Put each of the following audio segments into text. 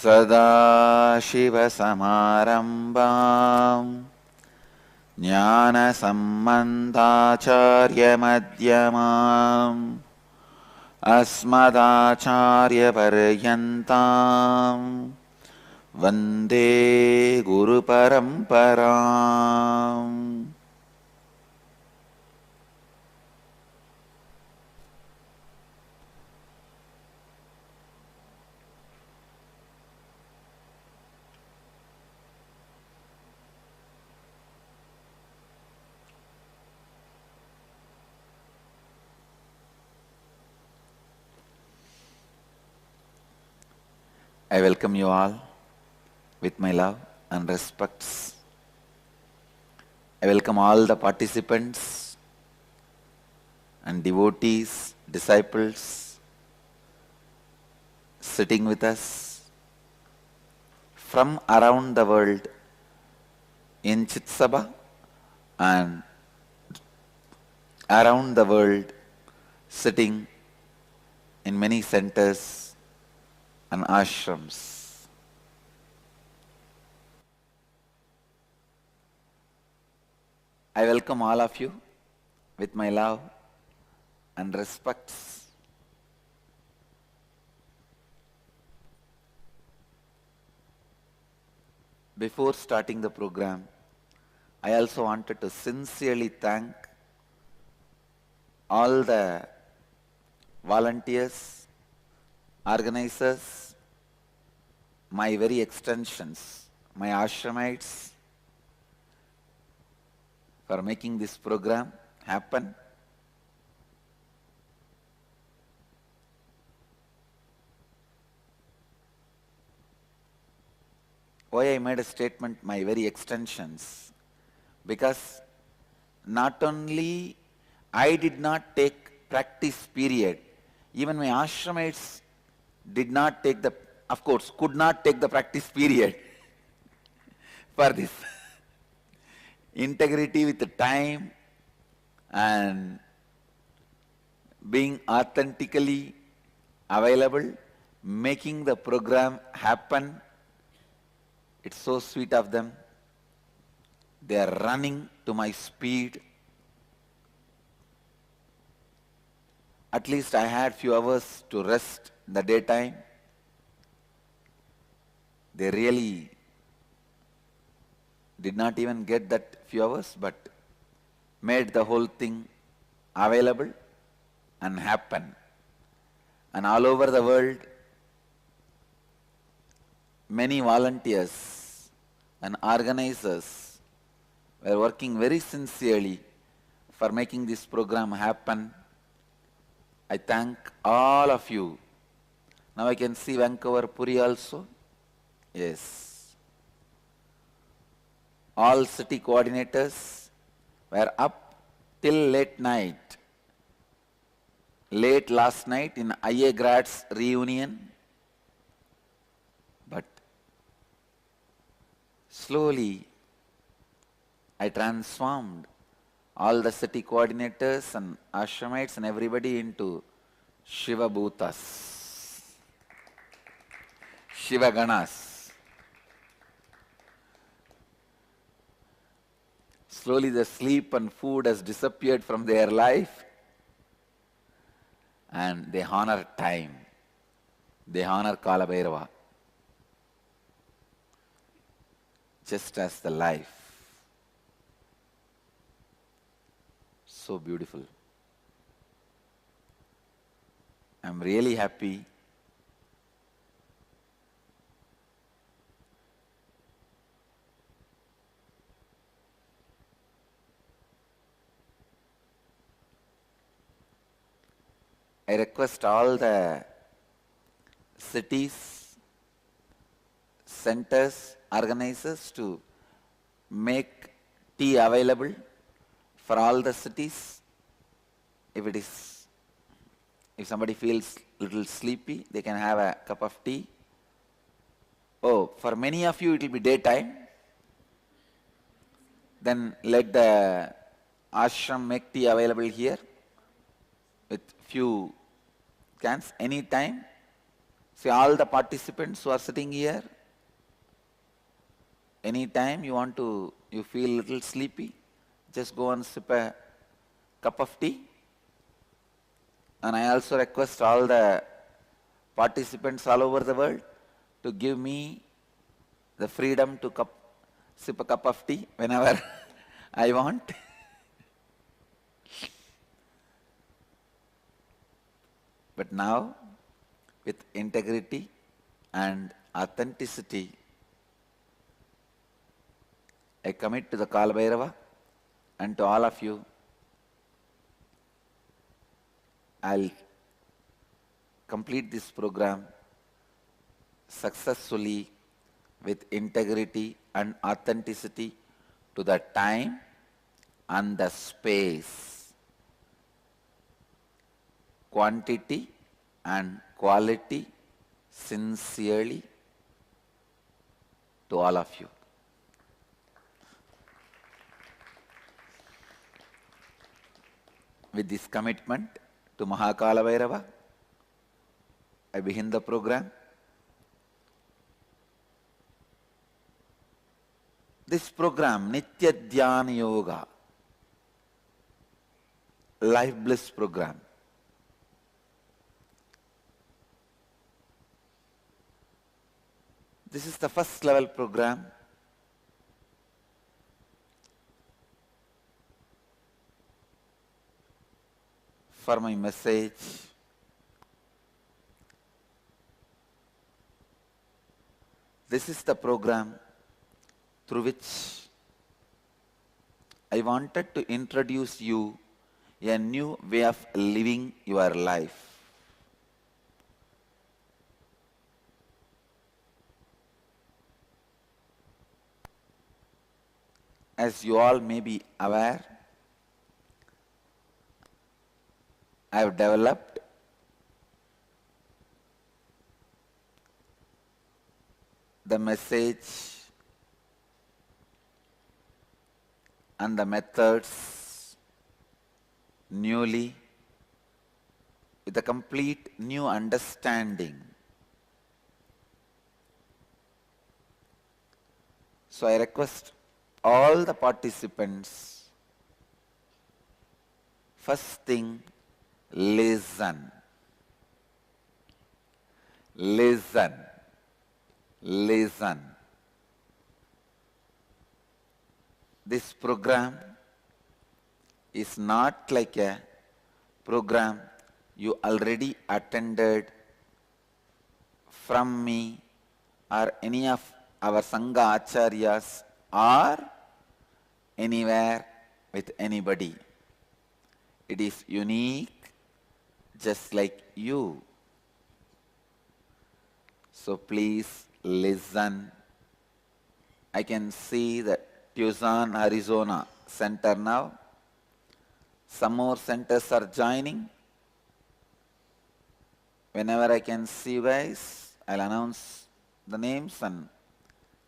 सदाशिवसमारम्भां ज्ञानसम्बन्धाचार्यमध्यमाम् अस्मदाचार्यपर्यन्तां वन्दे गुरुपरम्पराम्. I welcome you all with my love and respects. I welcome all the participants and devotees, disciples sitting with us from around the world in Chitsabha and around the world sitting in many centers and ashrams. I welcome all of you with my love and respects. Before starting the program, I also wanted to sincerely thank all the volunteers, organizers, my very extensions, my ashramites, for making this program happen. Why I made a statement, my very extensions? Because not only I did not take practice period, even my ashramites did not take the, of course, could not take the practice period for this. Integrity with the time and being authentically available, making the program happen. It's so sweet of them. They are running to my speed. At least I had few hours to rest in the daytime. They really did not even get that few hours, but made the whole thing available and happen. And all over the world, many volunteers and organizers were working very sincerely for making this program happen. I thank all of you. Now I can see Vancouver, Puri also. Yes. All city coordinators were up till late night. Late last night in IA Grads reunion. But slowly I transformed all the city coordinators and ashramites and everybody into Shiva Bhutas, Shiva Ganas. Slowly the sleep and food has disappeared from their life and they honor time. They honor Kala Bhairava. Just as the life. So beautiful. I'm really happy. I request all the cities, centers, organizers to make tea available for all the cities. If somebody feels a little sleepy, they can have a cup of tea. Oh, for many of you it will be daytime. Then let the ashram make tea available here with few cans anytime. See, all the participants who are sitting here, anytime you feel a little sleepy, just go and sip a cup of tea. And I also request all the participants all over the world to give me the freedom to sip a cup of tea whenever I want. But now, with integrity and authenticity, I commit to the Kala Bhairava and to all of you, I'll complete this program successfully with integrity and authenticity to the time and the space, quantity and quality, sincerely to all of you. With this commitment to Mahakala Bhairava, I begin the program. This program, Nitya Dhyana Yoga, Life Bliss program, this is the first level program. For my message, this is the program through which I wanted to introduce you a new way of living your life. As you all may be aware, I have developed the message and the methods newly with a complete new understanding. So I request all the participants, first thing, listen. Listen. Listen. This program is not like a program you already attended from me or any of our Sangha Acharyas or anywhere with anybody. It is unique, just like you. So please listen. I can see the Tucson, Arizona center now. Some more centers are joining. Whenever I can see you guys, I'll announce the names and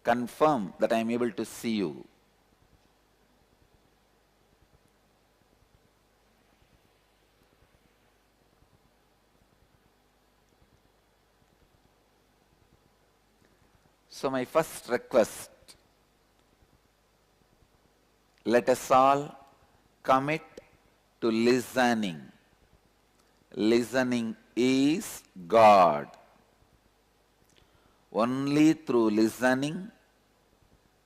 confirm that I'm able to see you. So my first request, let us all commit to listening. Listening is God. Only through listening,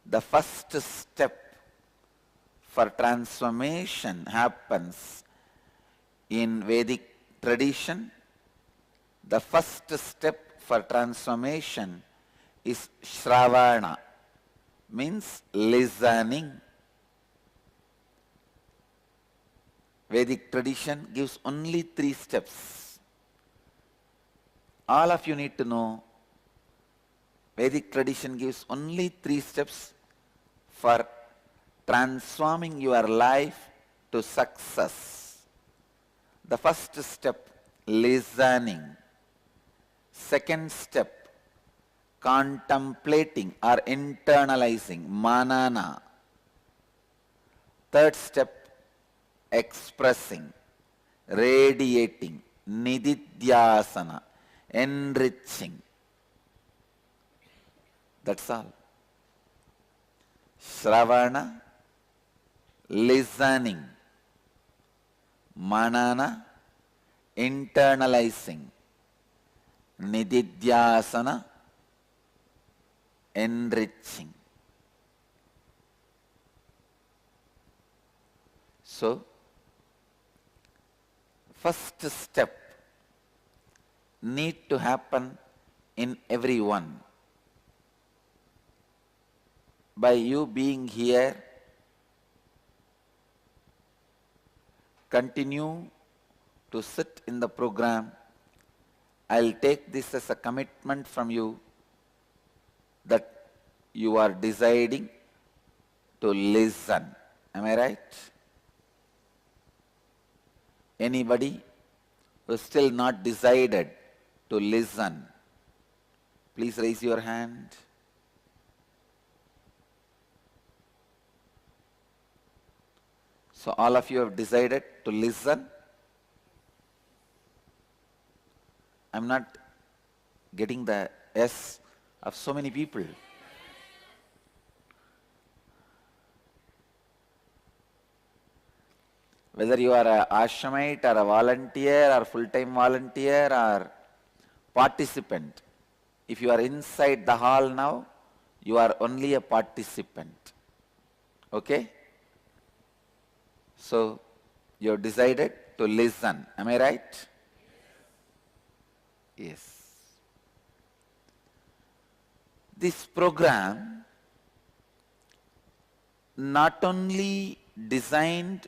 the first step for transformation happens in Vedic tradition. The first step for transformation is Shravana, means listening. Vedic tradition gives only 3 steps. All of you need to know, Vedic tradition gives only 3 steps for transforming your life to success. The first step, listening. Second step, contemplating or internalizing, manana. Third step, expressing, radiating, nididhyasana, enriching. That's all. Shravana, listening. Manana, internalizing. Nididhyasana, enriching. So, first step need to happen in everyone. By you being here, continue to sit in the program. I'll take this as a commitment from you that you are deciding to listen. Am I right? Anybody who is still not decided to listen, please raise your hand. So all of you have decided to listen. I'm not getting the yes of so many people. Whether you are an ashramite or a volunteer or full-time volunteer or participant, if you are inside the hall now, you are only a participant. Okay? So, you have decided to listen. Am I right? Yes. This program not only designed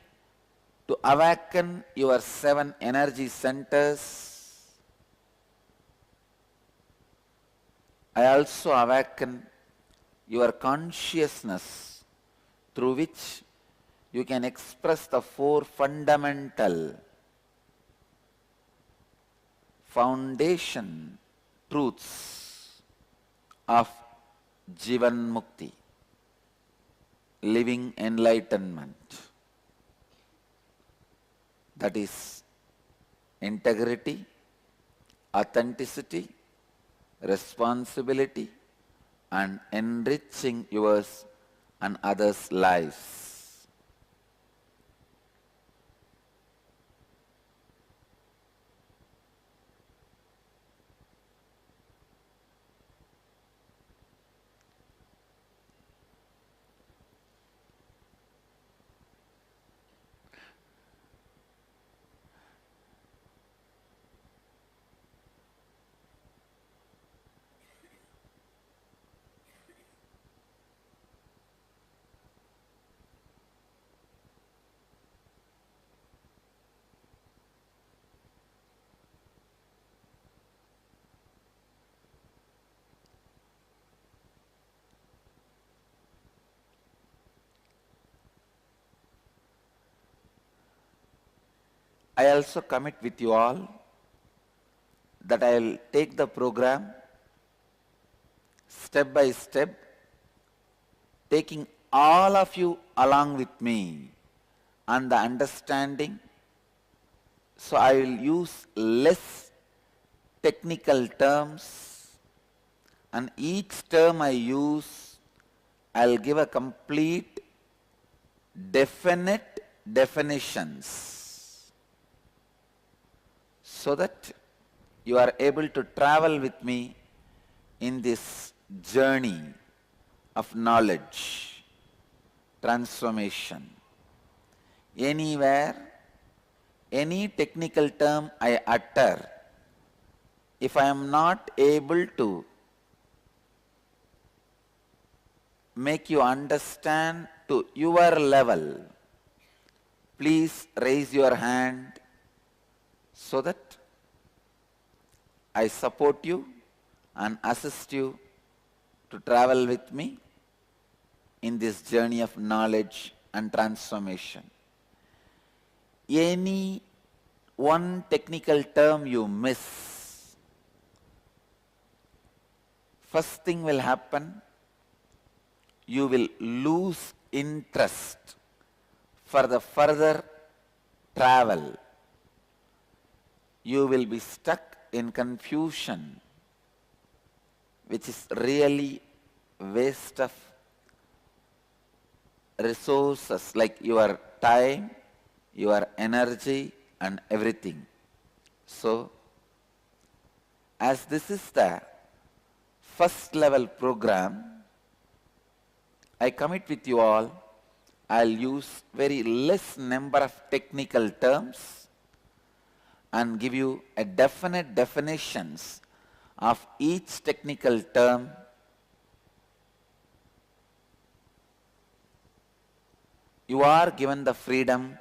to awaken your 7 energy centers, I also awaken your consciousness through which you can express the 4 fundamental foundation truths of Jivan Mukti, living enlightenment. That is integrity, authenticity, responsibility, and enriching yours and others' lives. I also commit with you all that I will take the program step by step, taking all of you along with me and the understanding. So I will use less technical terms, and each term I use, I'll give a complete, definite definitions, so that you are able to travel with me in this journey of knowledge, transformation. Anywhere, any technical term I utter, if I am not able to make you understand to your level, please raise your hand so that I support you and assist you to travel with me in this journey of knowledge and transformation. Any one technical term you miss, first thing will happen, you will lose interest for the further travel. You will be stuck in confusion, which is really waste of resources like your time, your energy and everything. So, as this is the first level program, I commit with you all, I'll use very less number of technical terms and give you a definite definitions of each technical term. You are given the freedom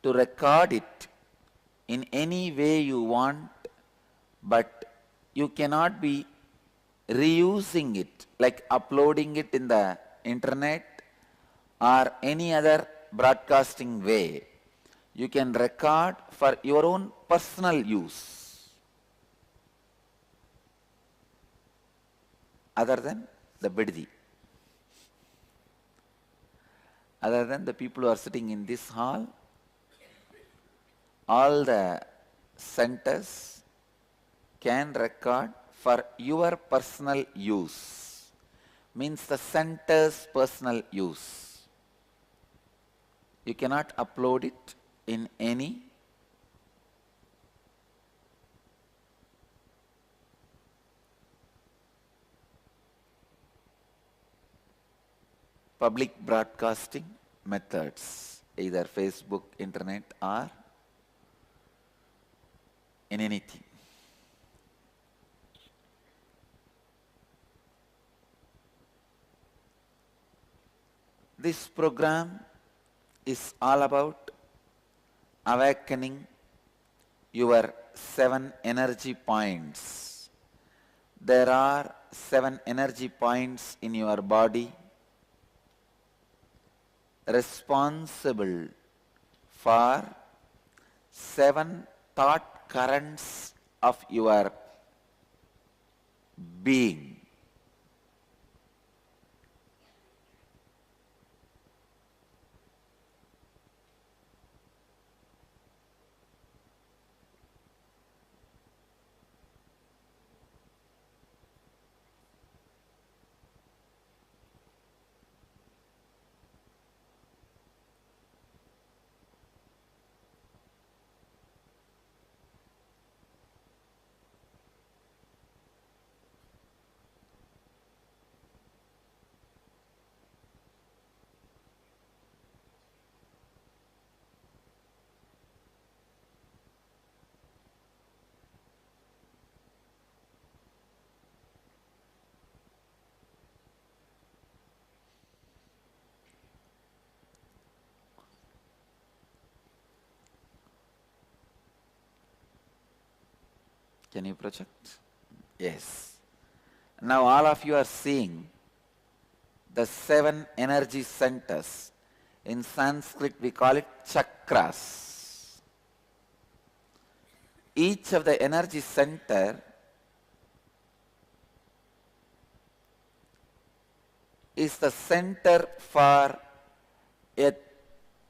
to record it in any way you want, but you cannot be reusing it, like uploading it in the internet or any other broadcasting way. You can record for your own personal use, other than the biddi. Other than the people who are sitting in this hall, all the centers can record for your personal use, means the center's personal use. You cannot upload it in any public broadcasting methods, either Facebook, internet or in anything. This program is all about awakening your 7 energy points. There are 7 energy points in your body responsible for 7 thought currents of your being. Can you project? Yes. Now all of you are seeing the 7 energy centers. In Sanskrit we call it chakras. Each of the energy center is the center for a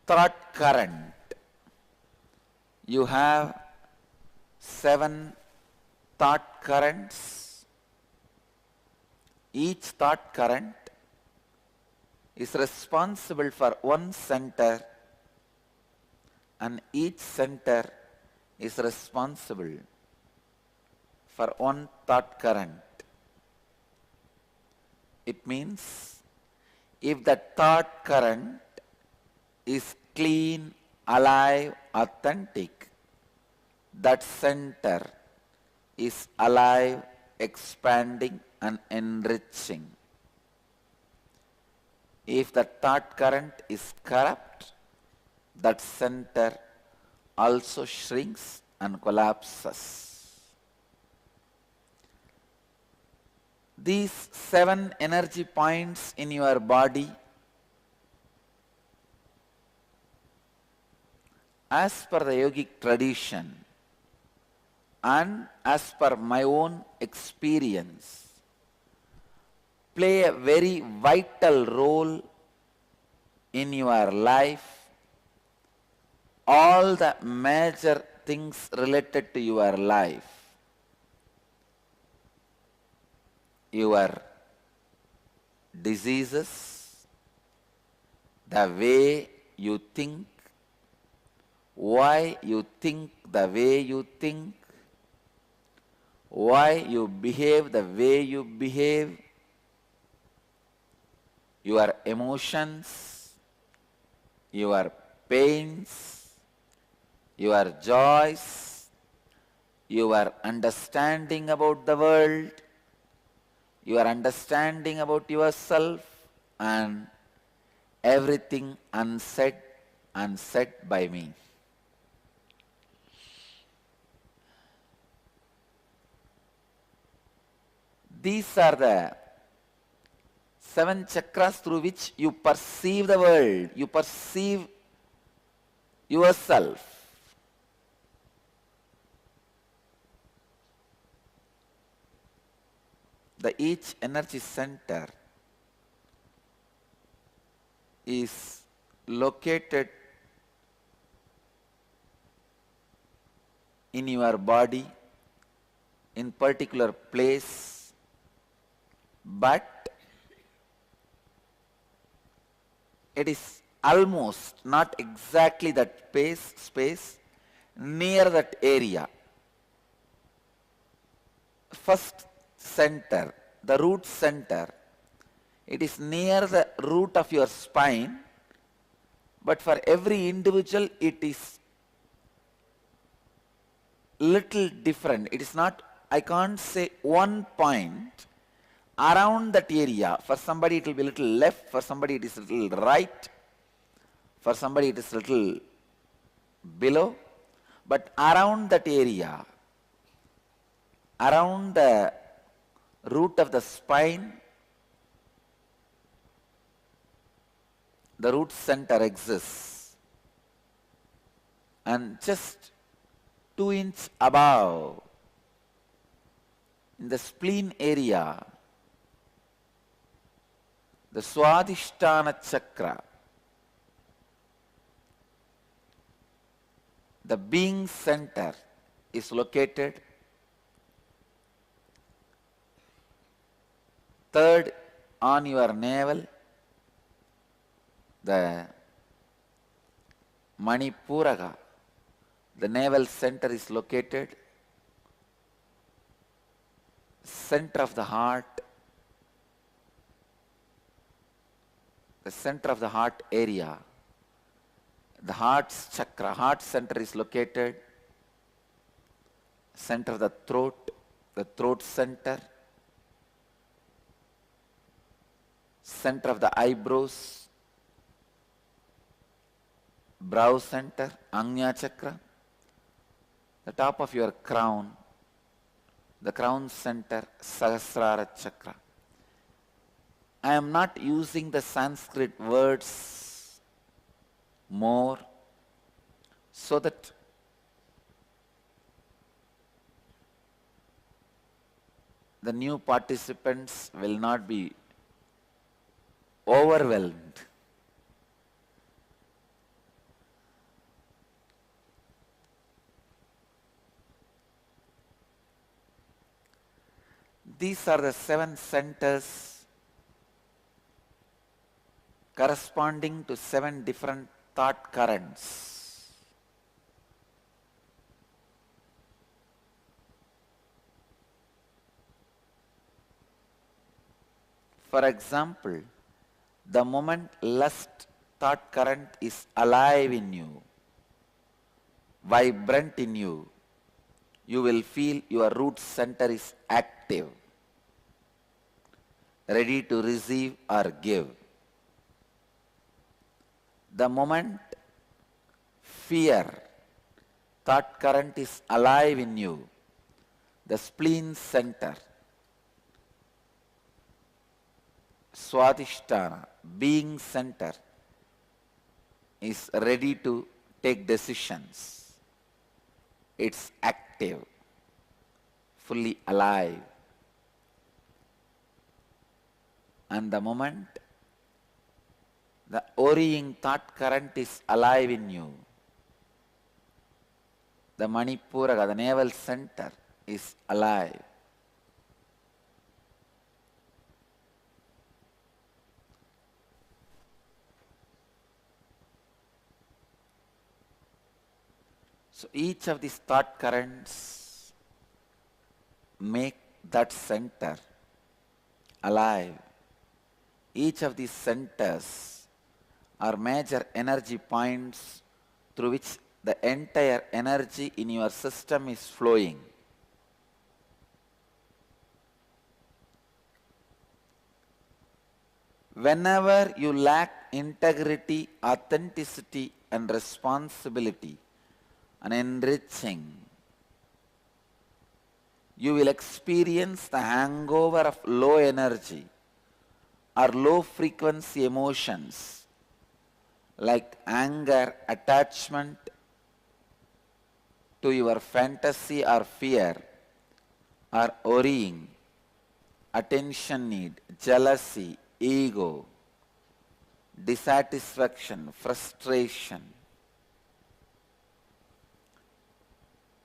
thought current. You have 7 thought currents. Each thought current is responsible for one center, and each center is responsible for one thought current. It means if the thought current is clean, alive, authentic, that center is alive, expanding and enriching. If the thought current is corrupt, that center also shrinks and collapses. These 7 energy points in your body, as per the yogic tradition and as per my own experience, play a very vital role in your life all the major things related to your life. Your diseases, the way you think, why you think the way you think, why you behave the way you behave, your emotions, your pains, your joys, your understanding about the world, your understanding about yourself, and everything unsaid by me. These are the 7 chakras through which you perceive the world, you perceive yourself. Each energy center is located in your body in particular place, but it is almost, not exactly that space, near that area. First center, the root center, it is near the root of your spine, but for every individual it is little different. It is not, I can't say one point around that area. For somebody it will be a little left, for somebody it is a little right, for somebody it is a little below, but around that area, around the root of the spine, the root center exists, and just 2 inches above, in the spleen area, the Swadhisthana chakra, the being center, is located. Third on your navel, the Manipuraga, the navel center is located. Center of the heart, the center of the heart area, the heart's chakra, heart center is located. Center of the throat center, center of the eyebrows, brow center, Agnya chakra, the top of your crown, the crown center, Sahasrara chakra. I am not using the Sanskrit words more so that the new participants will not be overwhelmed. These are the 7 centers corresponding to 7 different thought currents. For example, the moment lust thought current is alive in you, vibrant in you, you will feel your root center is active, ready to receive or give. The moment fear thought current is alive in you, the spleen center, Swadhisthana, being center, is ready to take decisions. It's active, fully alive. And the moment the worrying thought current is alive in you, the Manipura, the navel center, is alive. So each of these thought currents make that center alive. Each of these centers are major energy points through which the entire energy in your system is flowing. Whenever you lack integrity, authenticity, and responsibility, and enriching, you will experience the hangover of low energy or low frequency emotions like anger, attachment to your fantasy or fear, or worrying, attention need, jealousy, ego, dissatisfaction, frustration.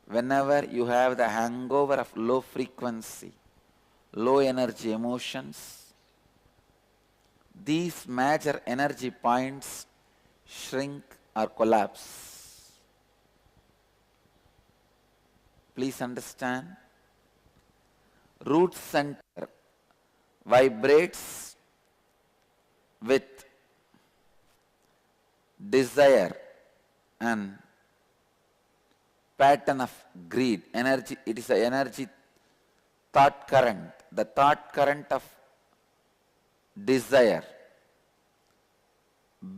Whenever you have the hangover of low frequency, low energy emotions, these major energy points shrink or collapse. Please understand, root center vibrates with desire and pattern of greed, energy. It is an energy thought current, the thought current of desire.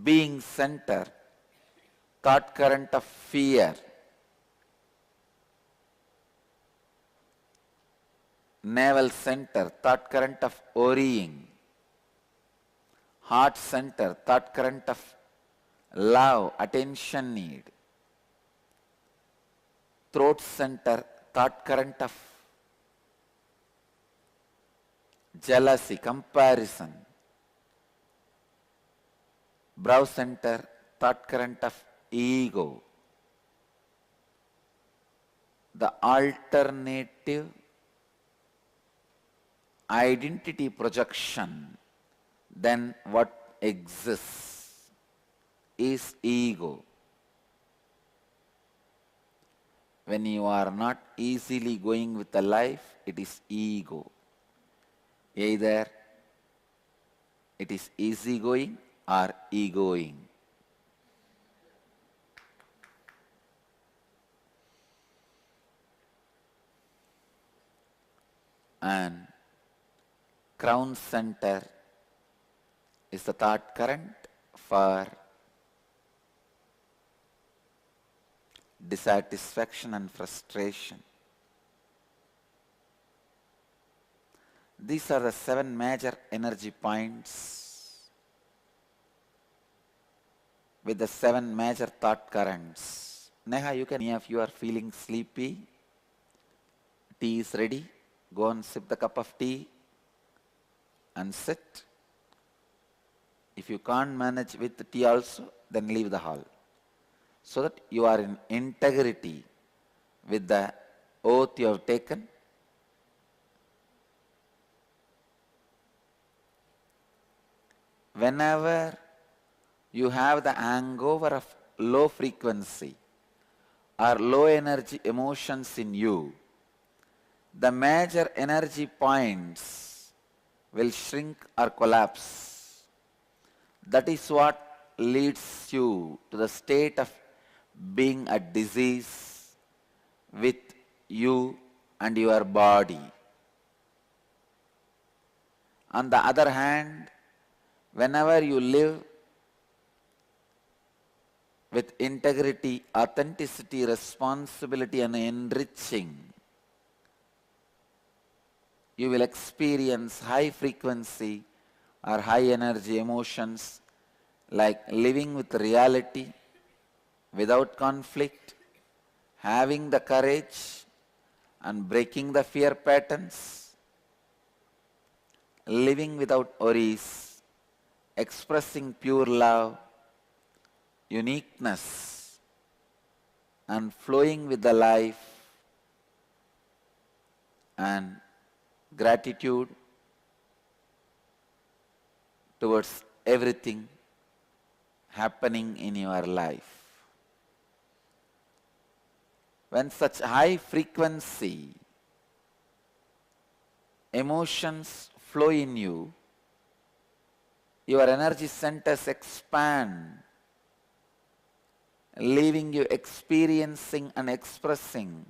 Being center, thought current of fear. Navel center, thought current of worrying. Heart center, thought current of love, attention need. Throat center, thought current of jealousy, comparison. Brow center, thought current of ego. The alternative identity projection than what exists is ego. When you are not easily going with the life, it is ego. Either it is easy going or egoing. And crown center is the thought current for dissatisfaction and frustration. These are the 7 major energy points with the 7 major thought currents. Neha, you can, if you are feeling sleepy, tea is ready, go and sip the cup of tea and sit. If you can't manage with the tea also, then leave the hall, so that you are in integrity with the oath you have taken. Whenever you have the hangover of low frequency or low energy emotions in you, the major energy points will shrink or collapse. That is what leads you to the state of being a disease with you and your body. On the other hand, whenever you live with integrity, authenticity, responsibility and enriching, you will experience high frequency or high energy emotions like living with reality, without conflict, having the courage and breaking the fear patterns, living without worries, expressing pure love, uniqueness, and flowing with the life, and gratitude towards everything happening in your life. When such high frequency emotions flow in you, your energy centers expand, leaving you experiencing and expressing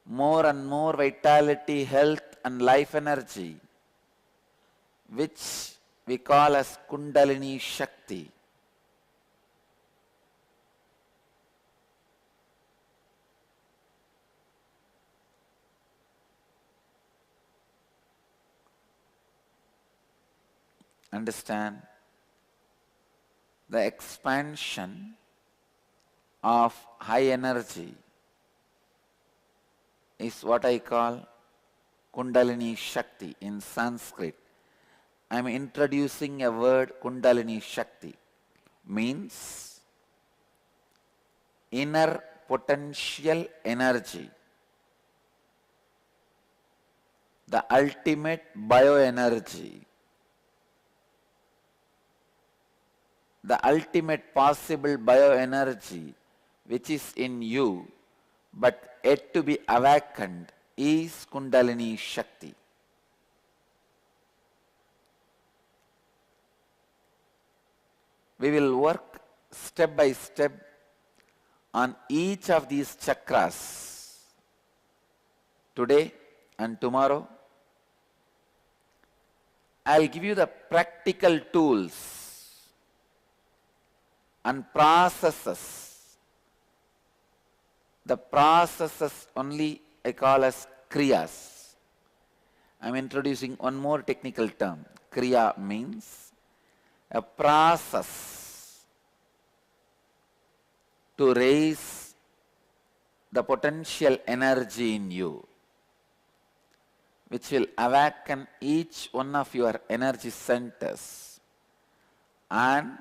more and more vitality, health and life energy, which we call as Kundalini Shakti. Understand, the expansion of high energy is what I call Kundalini Shakti in Sanskrit. I am introducing a word, Kundalini Shakti, means inner potential energy, the ultimate bioenergy, the ultimate possible bioenergy which is in you but yet to be awakened is Kundalini Shakti. We will work step by step on each of these chakras today and tomorrow. I'll give you the practical tools and processes. The processes only I call as kriyas. I'm introducing one more technical term. Kriya means a process to raise the potential energy in you, which will awaken each one of your energy centers and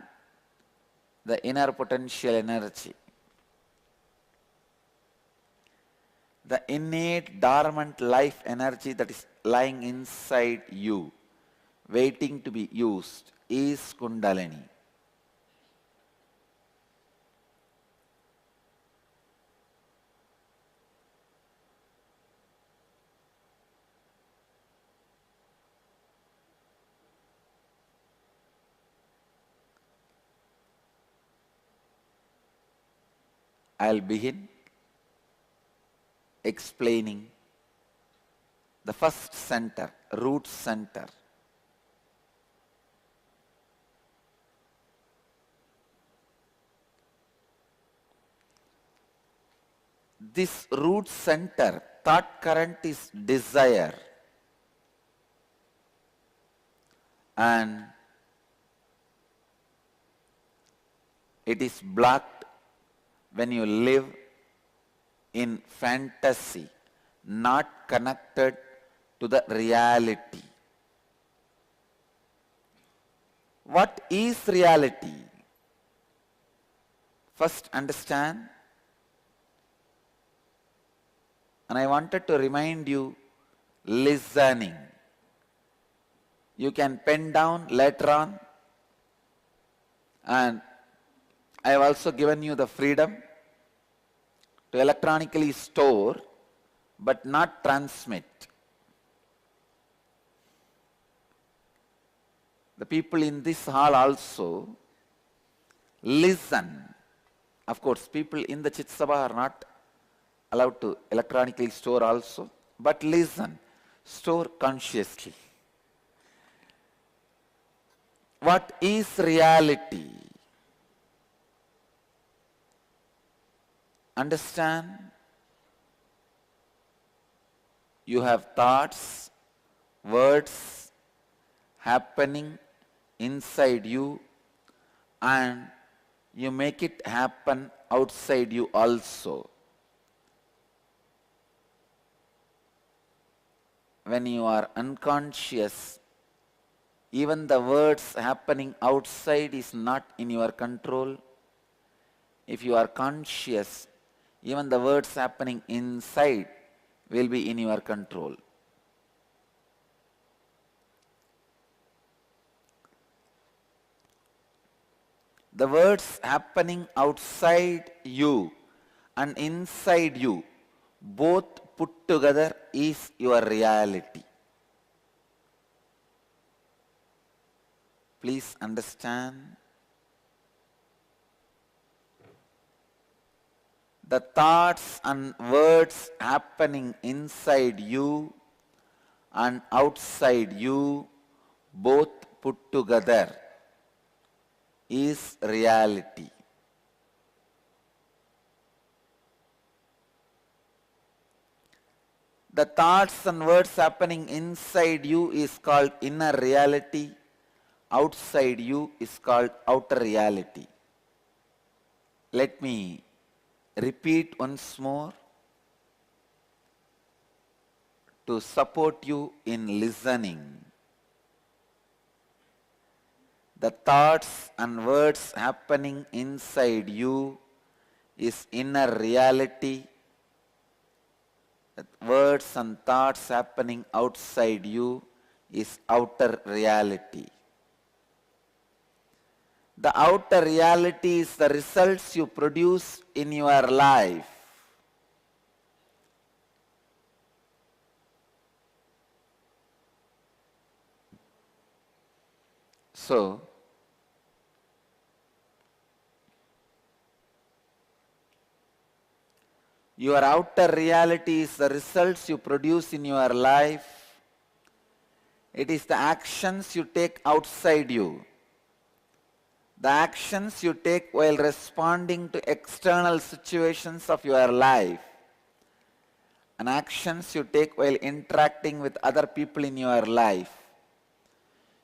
the inner potential energy. The innate dormant life energy that is lying inside you, waiting to be used, is Kundalini. I'll begin explaining the first center, root center. This root center, thought current is desire, and it is blocked when you live in fantasy, not connected to the reality. What is reality? First understand, and I wanted to remind you, listening. You can pen down later on, and I have also given you the freedom to electronically store but not transmit. The people in this hall also listen. Of course, people in the Chit Sabha are not allowed to electronically store also, but listen, store consciously. What is reality? Understand, you have thoughts, words happening inside you, and you make it happen outside you also. When you are unconscious, even the words happening outside is not in your control. If you are conscious, even the words happening inside will be in your control. The words happening outside you and inside you, both put together, is your reality. Please understand. The thoughts and words happening inside you and outside you, both put together, is reality. The thoughts and words happening inside you is called inner reality. Outside you is called outer reality. Let me repeat once more to support you in listening. The thoughts and words happening inside you is inner reality. The words and thoughts happening outside you is outer reality. The outer reality is the results you produce in your life. So, your outer reality is the results you produce in your life. It is the actions you take outside you. The actions you take while responding to external situations of your life, and actions you take while interacting with other people in your life.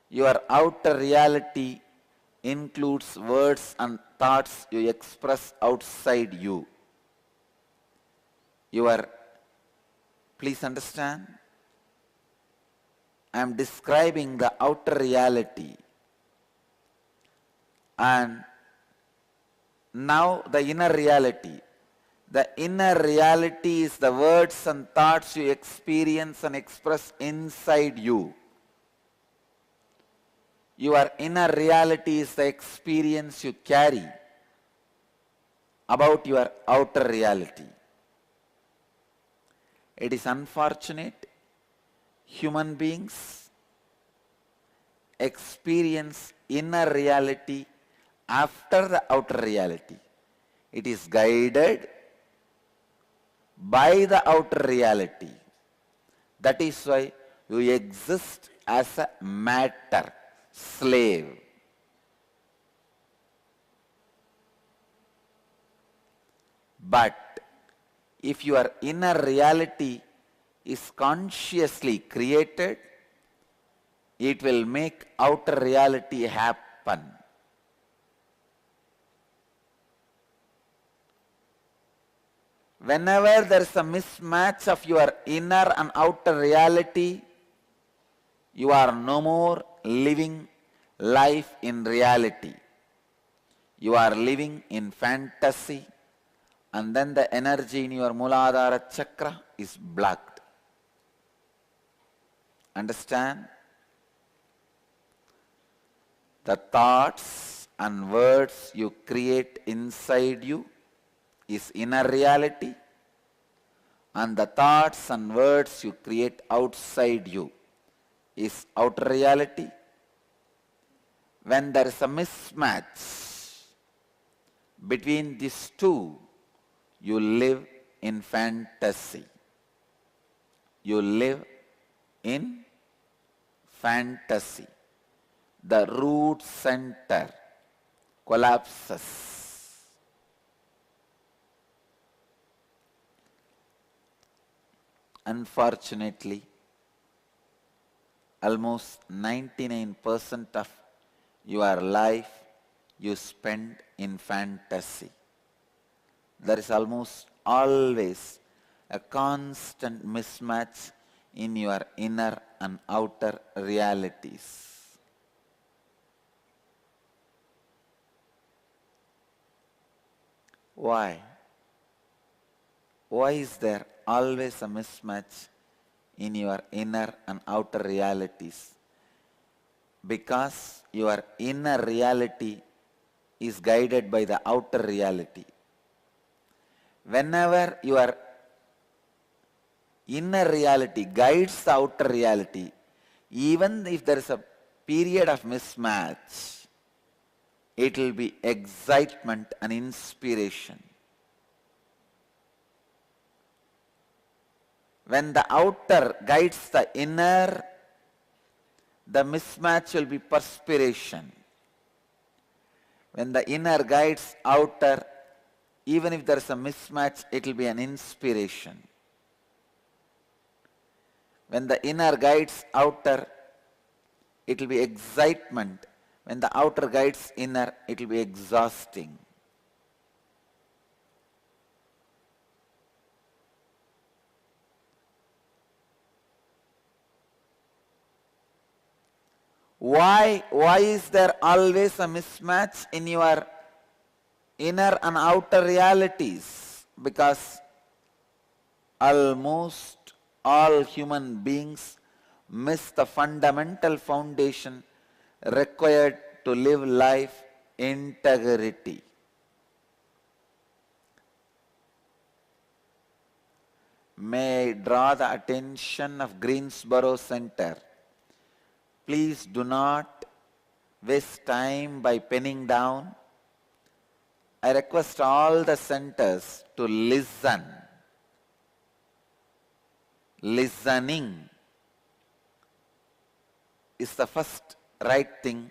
Your outer reality includes words and thoughts you express outside you. Please understand, I am describing the outer reality. And now the inner reality. The inner reality is the words and thoughts you experience and express inside you. Your inner reality is the experience you carry about your outer reality. It is unfortunate human beings experience inner reality after the outer reality. It is guided by the outer reality. That is why you exist as a matter, slave. But if your inner reality is consciously created, it will make outer reality happen. Whenever there is a mismatch of your inner and outer reality, you are no more living life in reality. You are living in fantasy, and then the energy in your muladhara chakra is blocked. Understand? The thoughts and words you create inside you is inner reality, and the thoughts and words you create outside you is outer reality. When there is a mismatch between these two, you live in fantasy. You live in fantasy. The root center collapses. Unfortunately, almost 99% of your life you spend in fantasy. There is almost always a constant mismatch in your inner and outer realities. Why? Why is there always a mismatch in your inner and outer realities? Because your inner reality is guided by the outer reality. Whenever your inner reality guides the outer reality, even if there is a period of mismatch, it will be excitement and inspiration. When the outer guides the inner, the mismatch will be perspiration. When the inner guides outer, even if there is a mismatch, it will be an inspiration. When the inner guides outer, it will be excitement. When the outer guides inner, it will be exhausting. Why is there always a mismatch in your inner and outer realities? Because almost all human beings miss the fundamental foundation required to live life: integrity. May I draw the attention of Greensboro Center? Please do not waste time by penning down. I request all the centers to listen. Listening is the first right thing.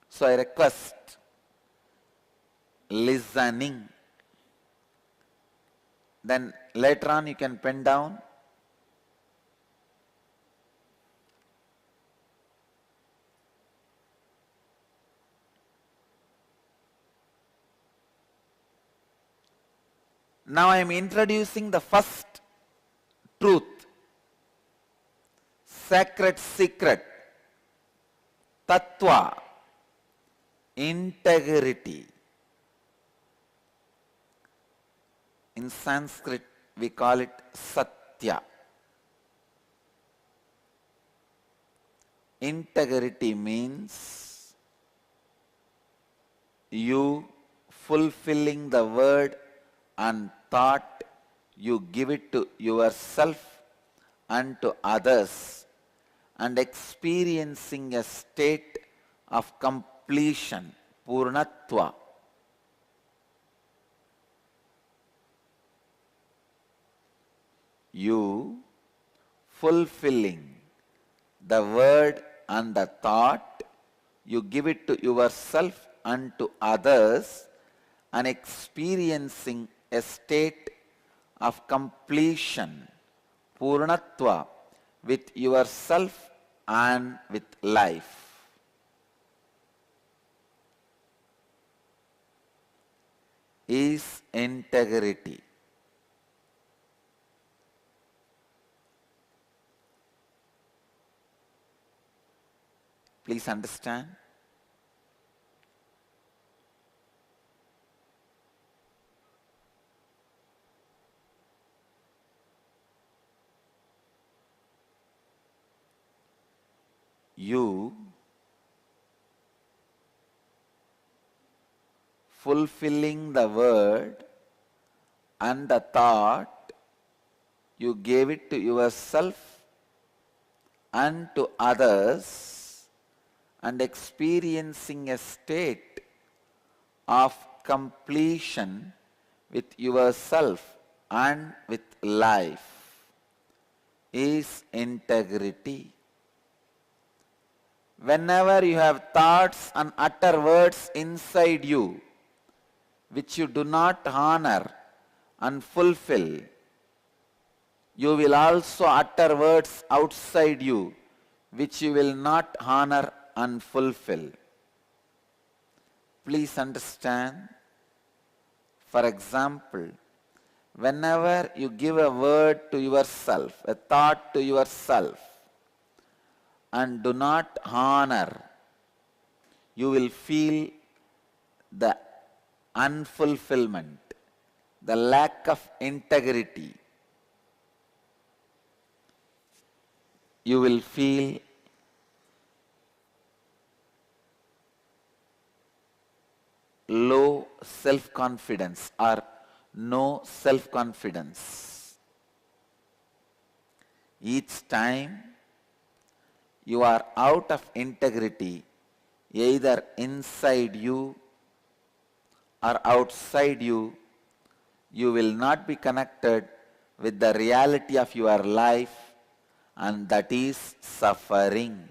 So I request listening. Then later on you can pen down. Now I am introducing the first truth, sacred secret, tattva, integrity. In Sanskrit we call it satya. Integrity means you fulfilling the word and thought you give it to yourself and to others, and experiencing a state of completion, purnatva. You fulfilling the word and the thought, you give it to yourself and to others, and experiencing a state of completion, purnatva, with yourself and with life. Is integrity. Please understand. You fulfilling the word and the thought, you gave it to yourself and to others, and experiencing a state of completion with yourself and with life is integrity. Whenever you have thoughts and utter words inside you which you do not honor and fulfill, you will also utter words outside you which you will not honor and fulfill. Please understand. For example, whenever you give a word to yourself, a thought to yourself, and do not honor, you will feel the unfulfillment, the lack of integrity, you will feel low self-confidence or no self-confidence. Each time you are out of integrity, either inside you or outside you, you will not be connected with the reality of your life, and that is suffering.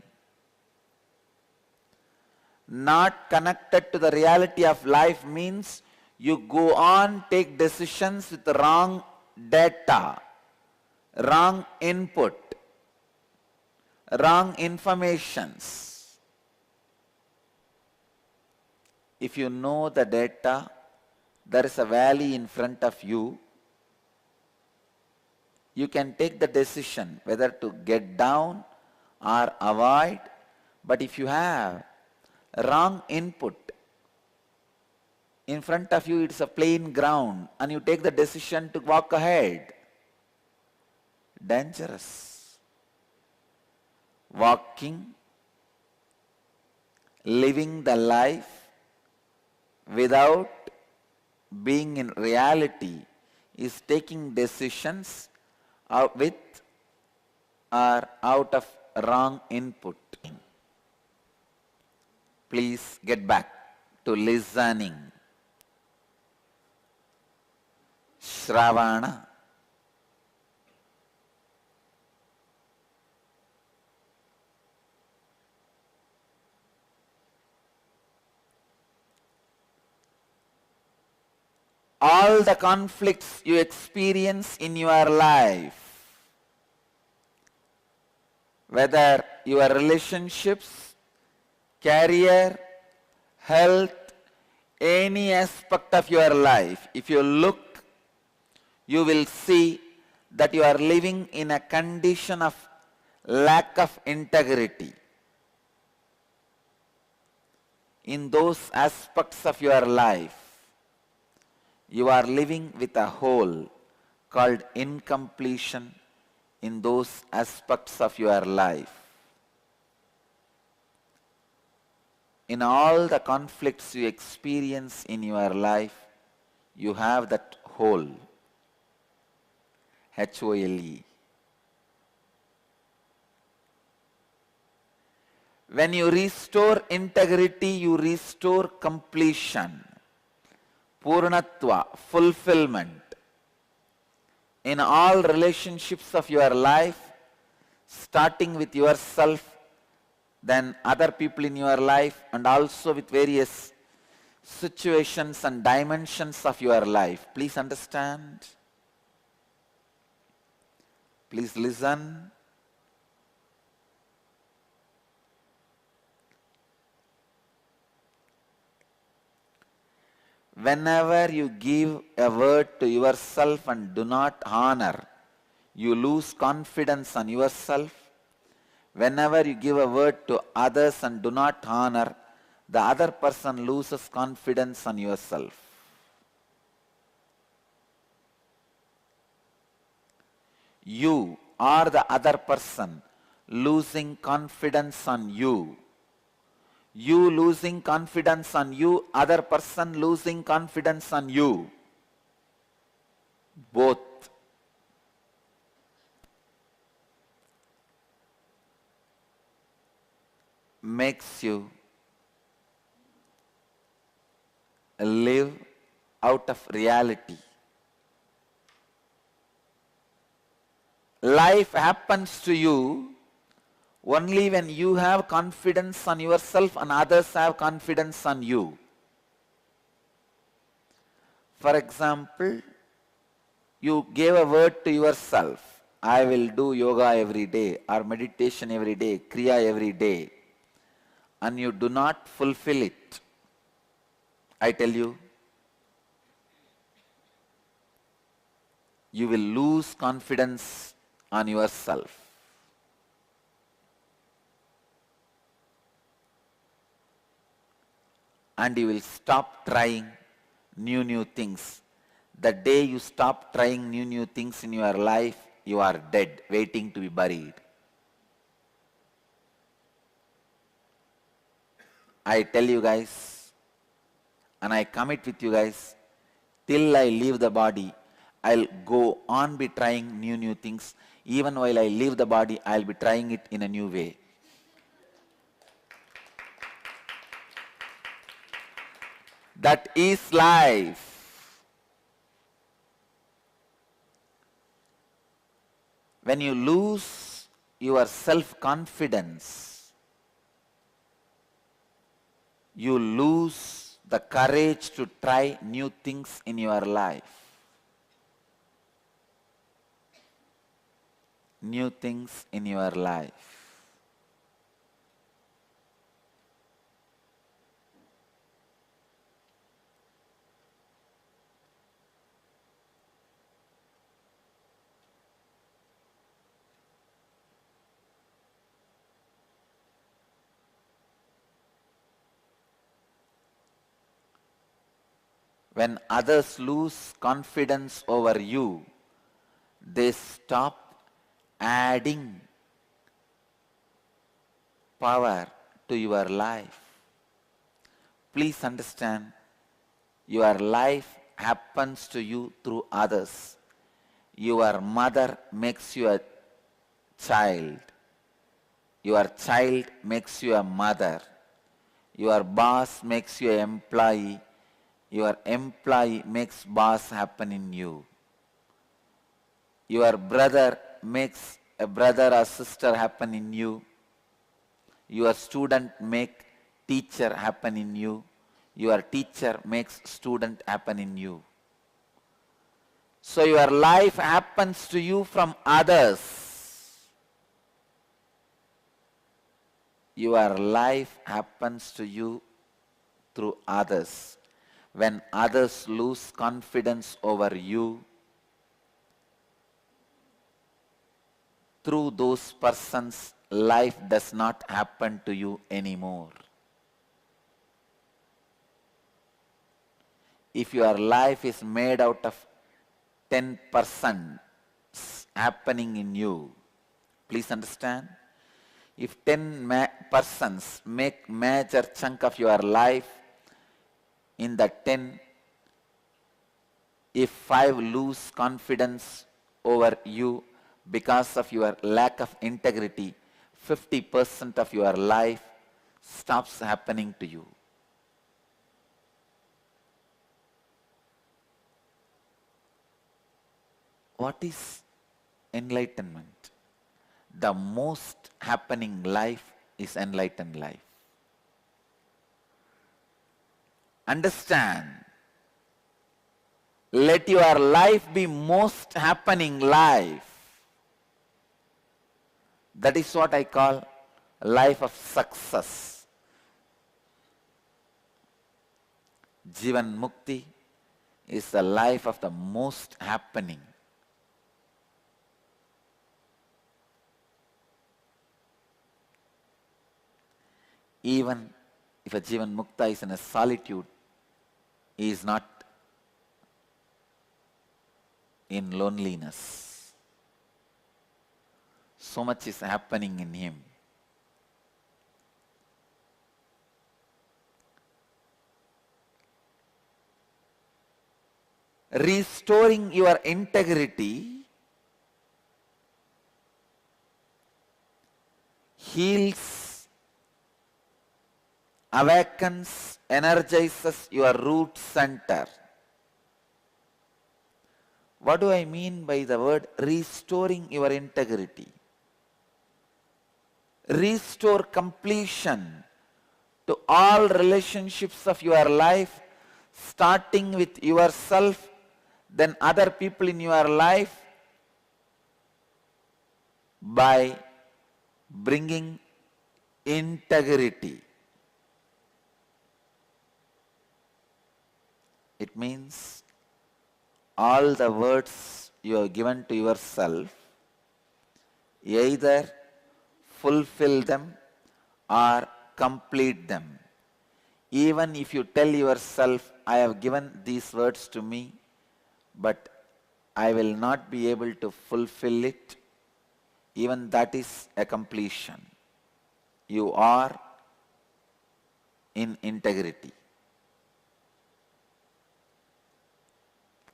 Not connected to the reality of life means you go on, take decisions with wrong data, wrong input, wrong informations. If you know the data, there is a valley in front of you, you can take the decision whether to get down or avoid. But if you have wrong input, in front of you it's a plain ground and you take the decision to walk ahead, dangerous. Walking, living the life without being in reality is taking decisions with or out of wrong input. Please get back to listening. Shravana. All the conflicts you experience in your life, whether your relationships, career, health, any aspect of your life, if you look, you will see that you are living in a condition of lack of integrity. In those aspects of your life, you are living with a hole called incompletion in those aspects of your life. In all the conflicts you experience in your life, you have that hole, H-O-L-E. When you restore integrity, you restore completion, Purnatva, fulfillment. In all relationships of your life, starting with yourself, then other people in your life, and also with various situations and dimensions of your life. Please understand. Please listen. Whenever you give a word to yourself and do not honor, you lose confidence on yourself. Whenever you give a word to others and do not honor, the other person loses confidence on yourself. You or the other person losing confidence on you. You losing confidence on you, other person losing confidence on you. Both. Makes you live out of reality. Life happens to you only when you have confidence on yourself and others have confidence on you. For example, you gave a word to yourself, I will do yoga every day or meditation every day, kriya every day, and you do not fulfill it. I tell you, you will lose confidence on yourself. And you will stop trying new things. The day you stop trying new things in your life, you are dead, waiting to be buried. I tell you guys, and I commit with you guys, till I leave the body, I'll go on be trying new things. Even while I leave the body, I'll be trying it in a new way. That is life. When you lose your self-confidence, you lose the courage to try new things in your life. New things in your life. When others lose confidence over you, they stop adding power to your life. Please understand, your life happens to you through others. Your mother makes you a child. Your child makes you a mother. Your boss makes you an employee. Your employee makes boss happen in you. Your brother makes a brother or sister happen in you. Your student make teacher happen in you. Your teacher makes student happen in you. So your life happens to you from others. Your life happens to you through others. When others lose confidence over you, through those persons, life does not happen to you anymore. If your life is made out of 10% happening in you, please understand, if 10 persons make major chunk of your life, in the 10, if 5 lose confidence over you because of your lack of integrity, 50% of your life stops happening to you. What is enlightenment? The most happening life is enlightened life. Understand. Let your life be most happening life. That is what I call life of success. Jivan Mukti is the life of the most happening. Even if a Jivan Mukta is in a solitude, he is not in loneliness. So much is happening in him. Restoring your integrity heals, awakens, energizes your root center. What do I mean by the word restoring your integrity? Restore completion to all relationships of your life, starting with yourself, then other people in your life, by bringing integrity. It means all the words you have given to yourself, either fulfill them or complete them. Even if you tell yourself, I have given these words to me, but I will not be able to fulfill it. Even that is a completion. You are in integrity.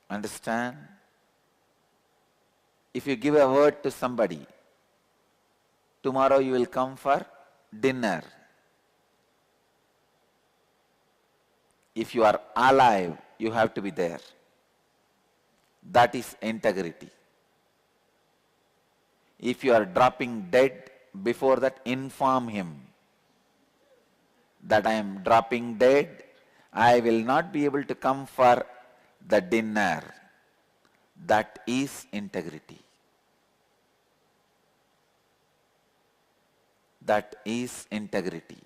Understand? If you give a word to somebody, tomorrow you will come for dinner. If you are alive, you have to be there. That is integrity. If you are dropping dead, before that inform him that I am dropping dead, I will not be able to come for the dinner. That is integrity. That is integrity.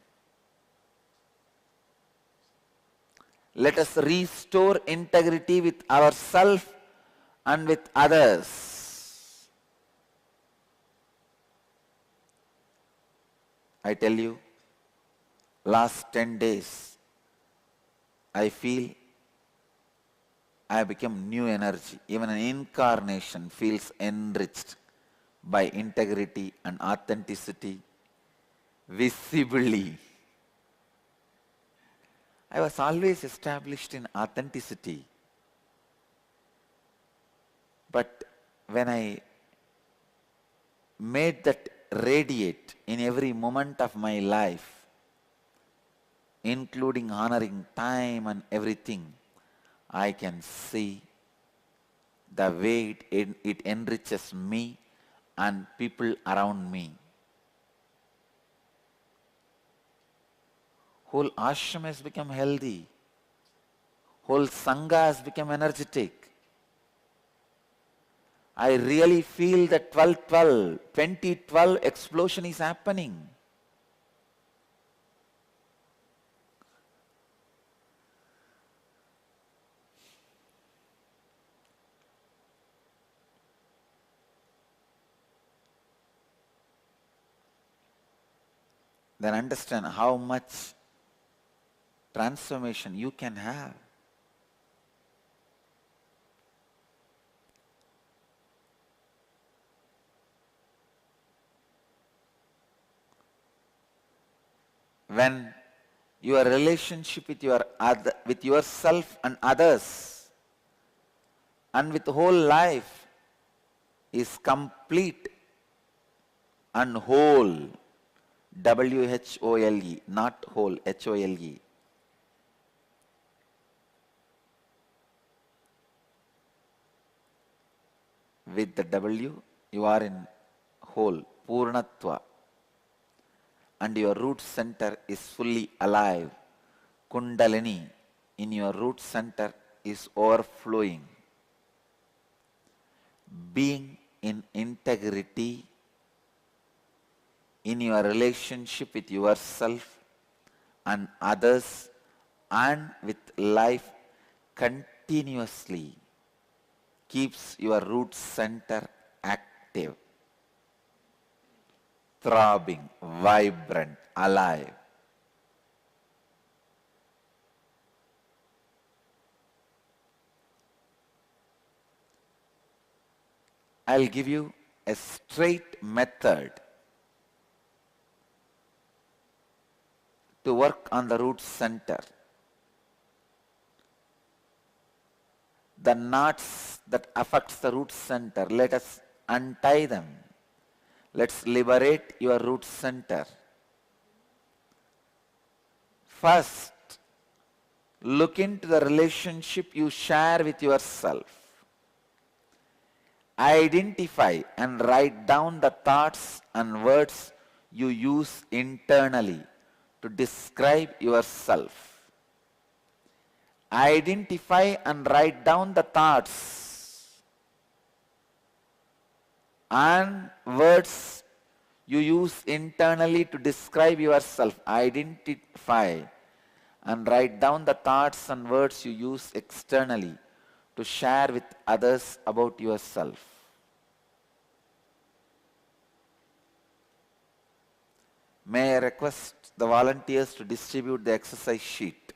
Let us restore integrity with ourselves and with others. I tell you, last 10 days, I feel I have become new energy. Even an incarnation feels enriched by integrity and authenticity visibly. I was always established in authenticity. But when I made that radiate in every moment of my life, including honoring time and everything, I can see the way it enriches me and people around me. Whole ashram has become healthy. Whole sangha has become energetic. I really feel that 2012 explosion is happening. Then understand how much transformation you can have. When your relationship with with yourself and others and with whole life is complete and whole, W-H-O-L-E, not whole, H-O-L-E. With the W, you are in whole, Purnatva. And your root center is fully alive. Kundalini in your root center is overflowing. Being in integrity in your relationship with yourself and others and with life continuously keeps your root center active, throbbing, vibrant, alive. I'll give you a straight method to work on the root center. The knots that affects the root center, let us untie them. Let's liberate your root center. First, look into the relationship you share with yourself. Identify and write down the thoughts and words you use internally to describe yourself. Identify and write down the thoughts and words you use internally to describe yourself. Identify and write down the thoughts and words you use externally to share with others about yourself. May I request the volunteers to distribute the exercise sheet.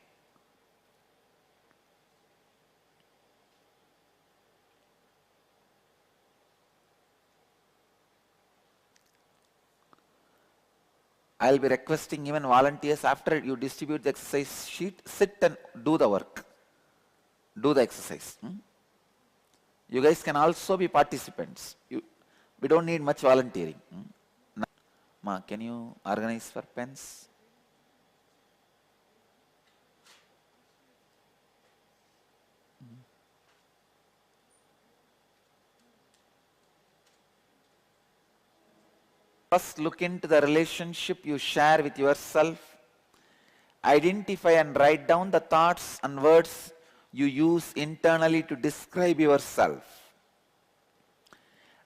I'll be requesting even volunteers after you distribute the exercise sheet, sit and do the work. Do the exercise. You guys can also be participants. We don't need much volunteering. Ma, can you organize for pens? First, look into the relationship you share with yourself. Identify and write down the thoughts and words you use internally to describe yourself.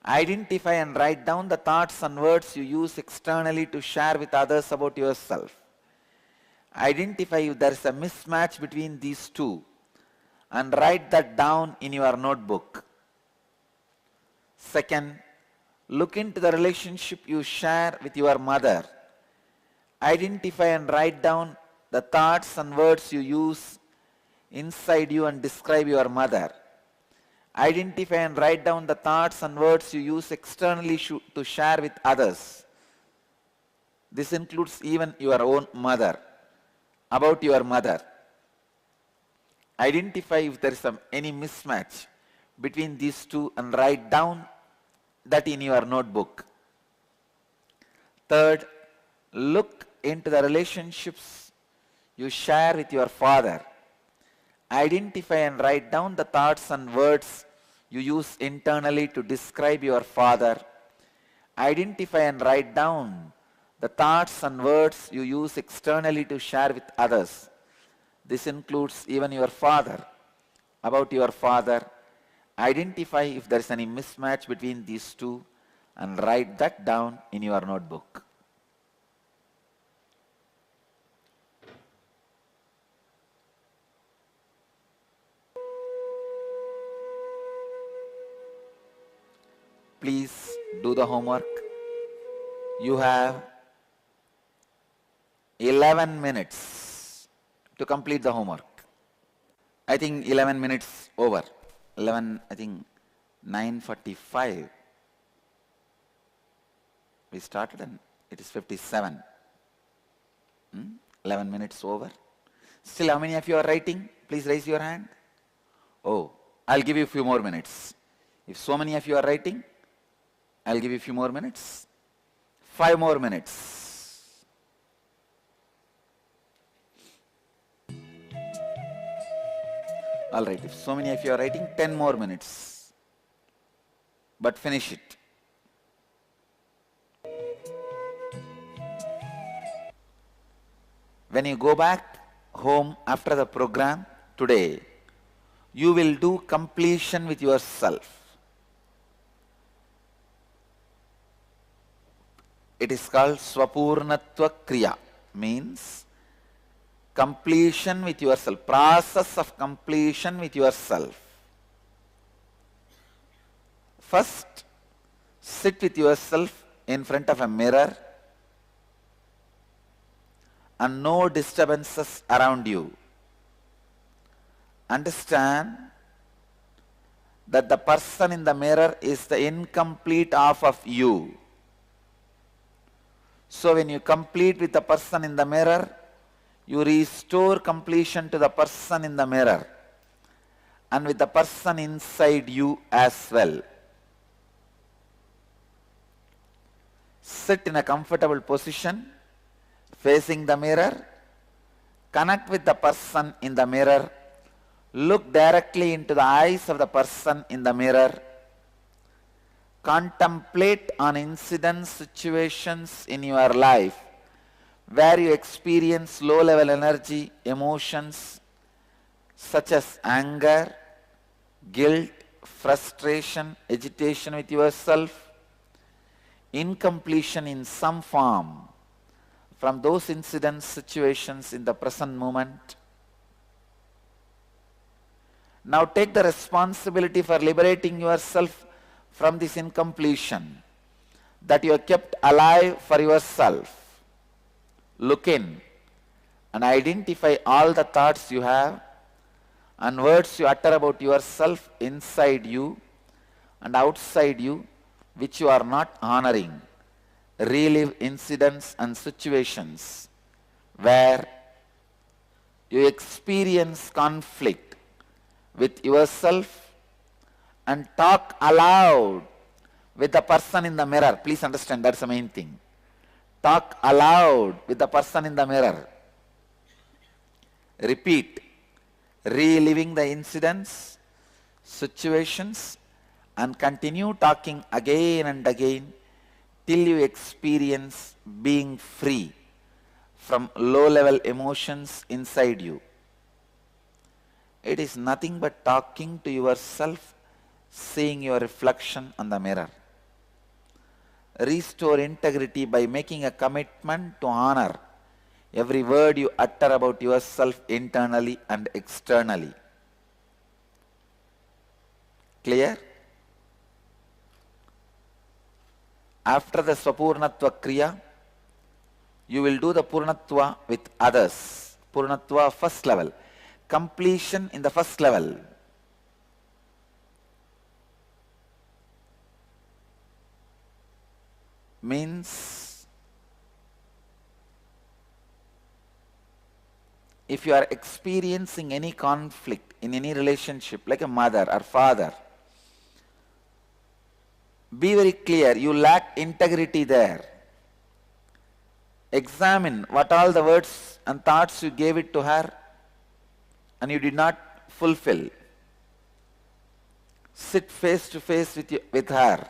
Identify and write down the thoughts and words you use externally to share with others about yourself. Identify if there is a mismatch between these two and write that down in your notebook. Second, look into the relationship you share with your mother. Identify and write down the thoughts and words you use inside you and describe your mother. Identify and write down the thoughts and words you use externally to share with others. This includes even your own mother, about your mother. Identify if there is any mismatch between these two and write down that in your notebook. Third, look into the relationships you share with your father. Identify and write down the thoughts and words you use internally to describe your father. Identify and write down the thoughts and words you use externally to share with others. This includes even your father, about your father. Identify if there is any mismatch between these two and write that down in your notebook. Please do the homework. You have 11 minutes to complete the homework. I think 11 minutes over. 11, I think 9:45. We started and it is 57. 11 minutes over. Still, how many of you are writing? Please raise your hand. Oh, I'll give you a few more minutes. If so many of you are writing, I'll give you a few more minutes. 5 more minutes. All right, if so many of you are writing, 10 more minutes. But finish it. When you go back home after the program today, you will do completion with yourself. It is called Swapurnatva Kriya, means completion with yourself, process of completion with yourself. First, sit with yourself in front of a mirror and no disturbances around you. Understand that the person in the mirror is the incomplete half of you. So when you complete with the person in the mirror, you restore completion to the person in the mirror and with the person inside you as well. Sit in a comfortable position, facing the mirror, connect with the person in the mirror, look directly into the eyes of the person in the mirror, contemplate on incidents, situations in your life where you experience low-level energy, emotions such as anger, guilt, frustration, agitation with yourself, incompletion in some form from those incidents, situations in the present moment. Now take the responsibility for liberating yourself from this incompletion that you have kept alive for yourself. Look in and identify all the thoughts you have and words you utter about yourself inside you and outside you which you are not honoring. relive incidents and situations where you experience conflict with yourself and talk aloud with the person in the mirror. Please understand, that's the main thing. Talk aloud with the person in the mirror. Repeat, reliving the incidents, situations, and continue talking again and again till you experience being free from low-level emotions inside you. It is nothing but talking to yourself, seeing your reflection on the mirror. Restore integrity by making a commitment to honor every word you utter about yourself internally and externally. Clear? After the Swapurnatva Kriya, you will do the Purnatva with others. Purnatva first level. Completion in the first level. Means, if you are experiencing any conflict in any relationship, like a mother or father, be very clear, you lack integrity there. Examine what all the words and thoughts you gave it to her and you did not fulfill. Sit face to face with her.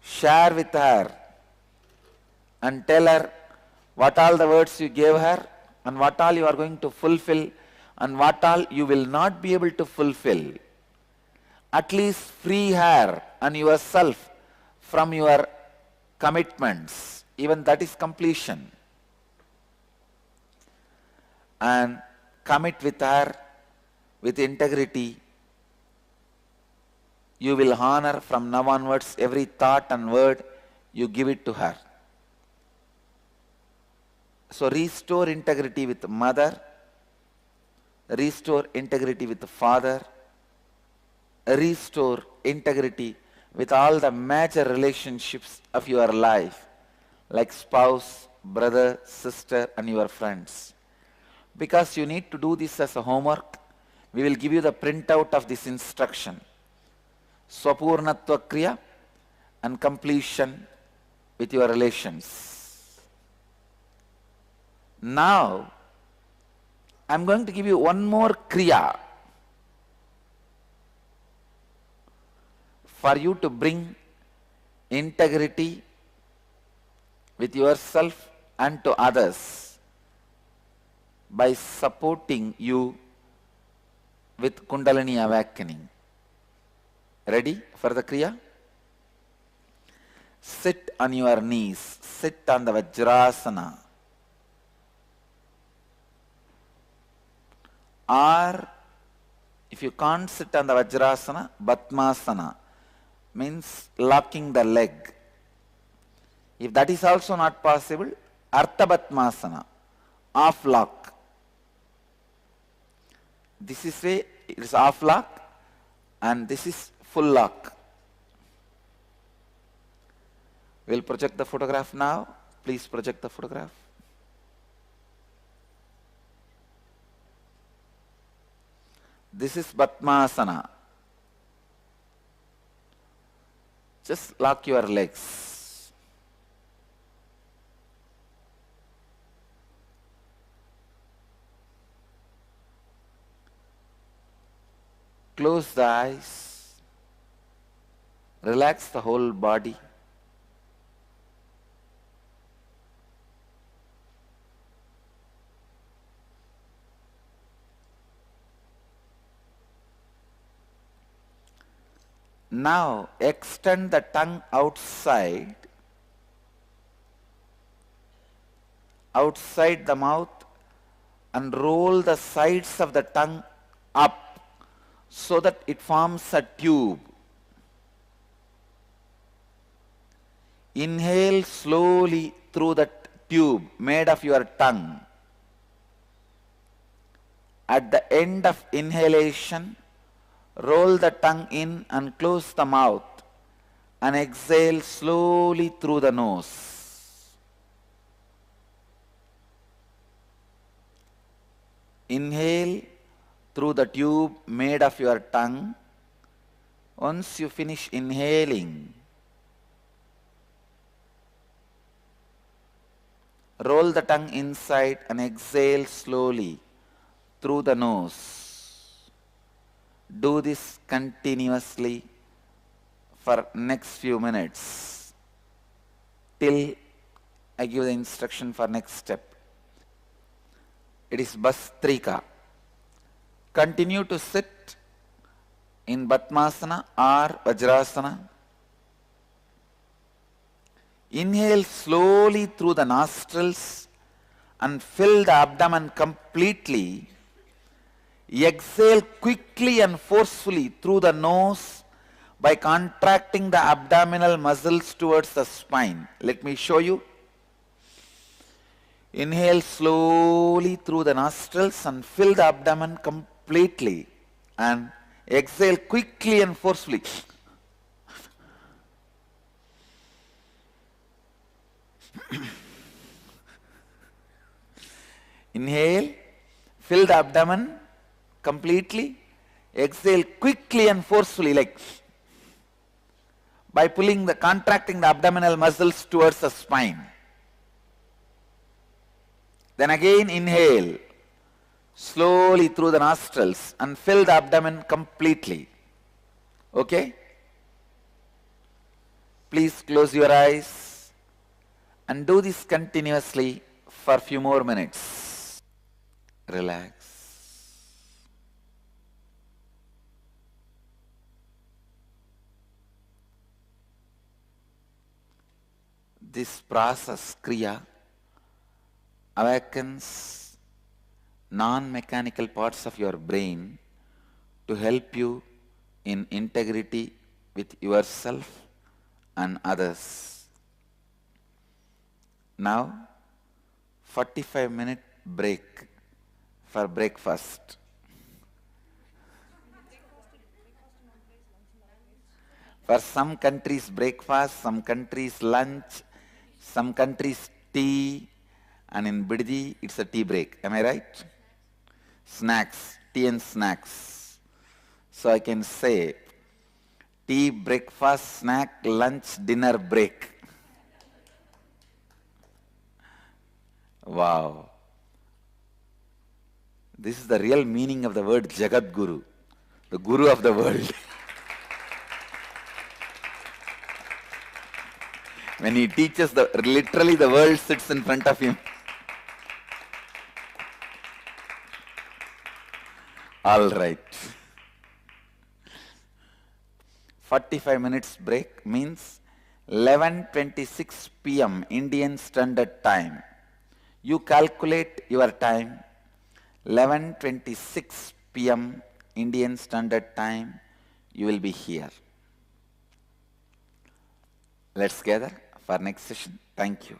Share with her and tell her what all the words you gave her and what all you are going to fulfill and what all you will not be able to fulfill. At least free her and yourself from your commitments. Even that is completion. And commit with her with integrity. You will honor from now onwards every thought and word you give it to her. So restore integrity with the mother, restore integrity with the father, restore integrity with all the major relationships of your life, like spouse, brother, sister, and your friends. Because you need to do this as a homework, we will give you the printout of this instruction. Swapurnatva Kriya and completion with your relations. Now, I am going to give you one more Kriya for you to bring integrity with yourself and to others by supporting you with Kundalini awakening. Ready for the Kriya? Sit on your knees. Sit on the Vajrasana. Or, if you can't sit on the Vajrasana, Batmasana means locking the leg. If that is also not possible, Artha Batmasana, off lock. This is way, it is off lock, and this is full lock. We'll project the photograph now. Please project the photograph. This is Batmasana. Just lock your legs. Close the eyes. Relax the whole body. Now extend the tongue outside the mouth and roll the sides of the tongue up so that it forms a tube. Inhale slowly through that tube made of your tongue. At the end of inhalation, roll the tongue in and close the mouth and exhale slowly through the nose. Inhale through the tube made of your tongue. Once you finish inhaling, roll the tongue inside and exhale slowly through the nose. Do this continuously for next few minutes till I give the instruction for next step. It is Bastrika. Continue to sit in Padmasana or Vajrasana. Inhale slowly through the nostrils and fill the abdomen completely. Exhale quickly and forcefully through the nose by contracting the abdominal muscles towards the spine. Let me show you. Inhale slowly through the nostrils and fill the abdomen completely. And exhale quickly and forcefully. Inhale, fill the abdomen completely. Exhale quickly and forcefully, like by contracting the abdominal muscles towards the spine. Then again inhale slowly through the nostrils and fill the abdomen completely. Okay? Please close your eyes and do this continuously for a few more minutes. Relax. This process, Kriya, awakens non-mechanical parts of your brain to help you in integrity with yourself and others. Now, 45-minute break for breakfast. For some countries breakfast, some countries lunch, some countries tea, and in Bidji it's a tea break. Am I right? Snacks, tea and snacks. So I can say tea, breakfast, snack, lunch, dinner, break. Wow. This is the real meaning of the word Jagat Guru, the Guru of the world. When he teaches, literally the world sits in front of him. All right. 45 minutes break means 11:26 p.m. Indian Standard Time. You calculate your time. 11:26 p.m. Indian Standard Time, you will be here. Let's gather for next session. Thank you.